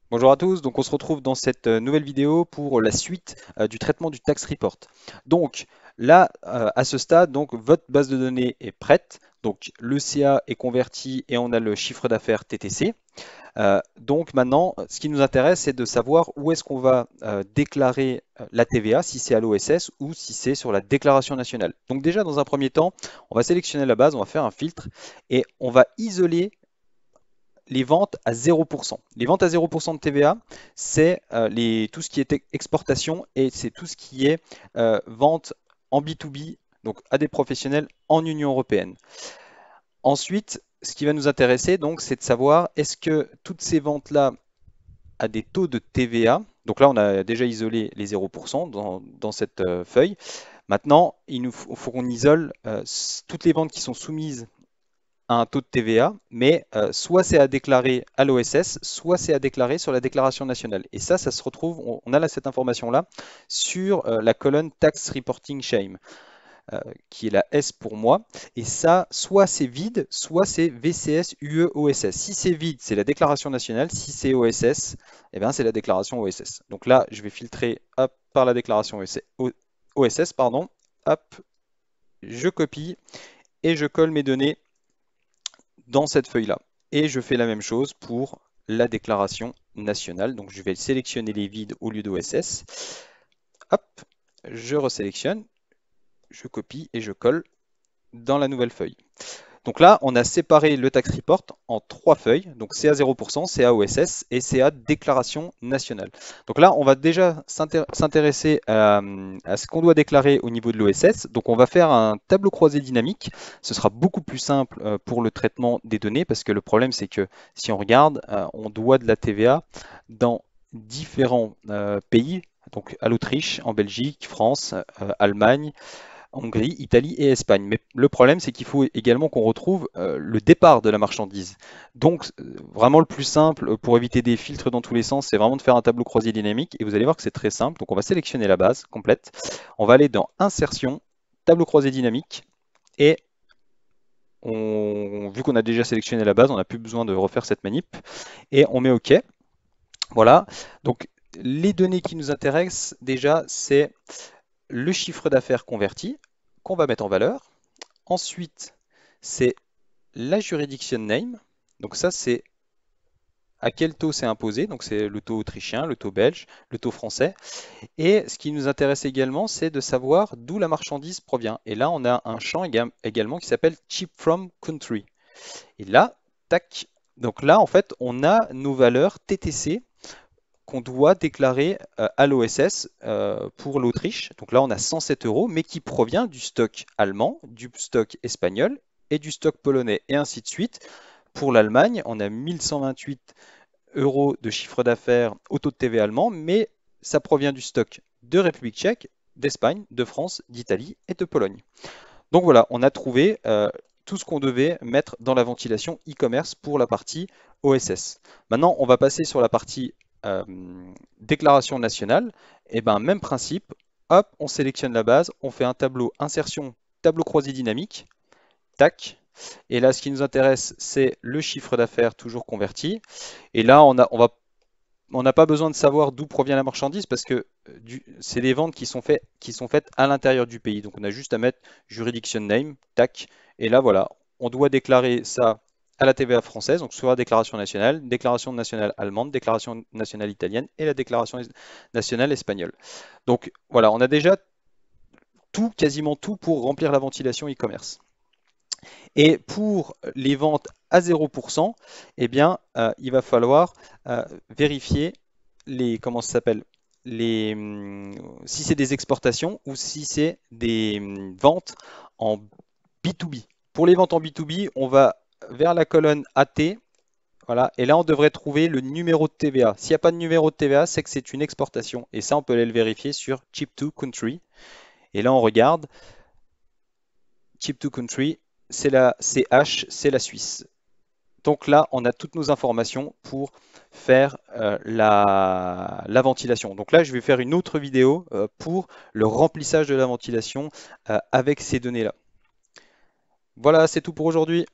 Bonjour à tous, donc on se retrouve dans cette nouvelle vidéo pour la suite du traitement du tax report. Donc là, à ce stade, donc votre base de données est prête, donc le CA est converti et on a le chiffre d'affaires TTC. Donc maintenant, ce qui nous intéresse, c'est de savoir où est-ce qu'on va déclarer la TVA, si c'est à l'OSS ou si c'est sur la déclaration nationale. Donc déjà, dans un premier temps, on va sélectionner la base, on va faire un filtre et on va isoler les ventes à 0%. Les ventes à 0% de TVA, c'est tout ce qui est exportation et c'est tout ce qui est vente en B2B, donc à des professionnels en Union européenne. Ensuite, ce qui va nous intéresser, donc, c'est de savoir est-ce que toutes ces ventes-là à des taux de TVA, donc là on a déjà isolé les 0% dans cette feuille. Maintenant, il faut qu'on isole toutes les ventes qui sont soumises à un taux de TVA, mais soit c'est à déclarer à l'OSS, soit c'est à déclarer sur la déclaration nationale. Et ça se retrouve, on a là cette information-là sur la colonne Tax Reporting Shame, qui est la S pour moi. Et ça, soit c'est vide, soit c'est VCS UE OSS. Si c'est vide, c'est la déclaration nationale. Si c'est OSS, eh bien, c'est la déclaration OSS. Donc là, je vais filtrer hop, par la déclaration OSS, pardon. Hop, je copie et je colle mes données dans cette feuille-là. Et je fais la même chose pour la déclaration nationale. Donc je vais sélectionner les vides au lieu d'OSS. Hop, je resélectionne, je copie et je colle dans la nouvelle feuille. Donc là, on a séparé le tax report en trois feuilles, donc CA 0%, CA OSS et CA déclaration nationale. Donc là, on va déjà s'intéresser à ce qu'on doit déclarer au niveau de l'OSS. Donc on va faire un tableau croisé dynamique. Ce sera beaucoup plus simple pour le traitement des données parce que le problème, c'est que si on regarde, on doit de la TVA dans différents pays, donc à l'Autriche, en Belgique, France, Allemagne, Hongrie, Italie et Espagne. Mais le problème, c'est qu'il faut également qu'on retrouve le départ de la marchandise. Donc, vraiment le plus simple pour éviter des filtres dans tous les sens, c'est vraiment de faire un tableau croisé dynamique. Et vous allez voir que c'est très simple. Donc, on va sélectionner la base complète. On va aller dans Insertion, tableau croisé dynamique. Et vu qu'on a déjà sélectionné la base, on n'a plus besoin de refaire cette manip. Et on met OK. Voilà. Donc, les données qui nous intéressent déjà, c'est le chiffre d'affaires converti qu'on va mettre en valeur. Ensuite, c'est la jurisdiction name. Donc ça, c'est à quel taux c'est imposé. Donc c'est le taux autrichien, le taux belge, le taux français. Et ce qui nous intéresse également, c'est de savoir d'où la marchandise provient. Et là, on a un champ également qui s'appelle Ship from Country. Et là, tac. Donc là, en fait, on a nos valeurs TTC qu'on doit déclarer à l'OSS pour l'Autriche. Donc là, on a 107 euros, mais qui provient du stock allemand, du stock espagnol et du stock polonais, et ainsi de suite. Pour l'Allemagne, on a 1128 euros de chiffre d'affaires au taux de TVA allemand, mais ça provient du stock de République tchèque, d'Espagne, de France, d'Italie et de Pologne. Donc voilà, on a trouvé tout ce qu'on devait mettre dans la ventilation e-commerce pour la partie OSS. Maintenant, on va passer sur la partie euh, déclaration nationale. Et ben même principe, hop, on sélectionne la base, on fait un tableau insertion, tableau croisé dynamique, tac. Et là, ce qui nous intéresse, c'est le chiffre d'affaires toujours converti. Et là, on n'a pas besoin de savoir d'où provient la marchandise parce que c'est des ventes qui sont faites à l'intérieur du pays. Donc on a juste à mettre jurisdiction name, tac, et là voilà, on doit déclarer ça à la TVA française, donc soit la déclaration nationale allemande, déclaration nationale italienne et la déclaration nationale espagnole. Donc voilà, on a déjà tout, quasiment tout pour remplir la ventilation e-commerce. Et pour les ventes à 0%, eh bien, il va falloir vérifier comment ça s'appelle, si c'est des exportations ou si c'est des ventes en B2B. Pour les ventes en B2B, on va vers la colonne AT, voilà, et là on devrait trouver le numéro de TVA. S'il n'y a pas de numéro de TVA, c'est que c'est une exportation. Et ça, on peut aller le vérifier sur Chip to Country. Et là, on regarde, Chip to Country, c'est la CH, c'est la Suisse. Donc là, on a toutes nos informations pour faire la ventilation. Donc là, je vais faire une autre vidéo pour le remplissage de la ventilation avec ces données-là. Voilà, c'est tout pour aujourd'hui.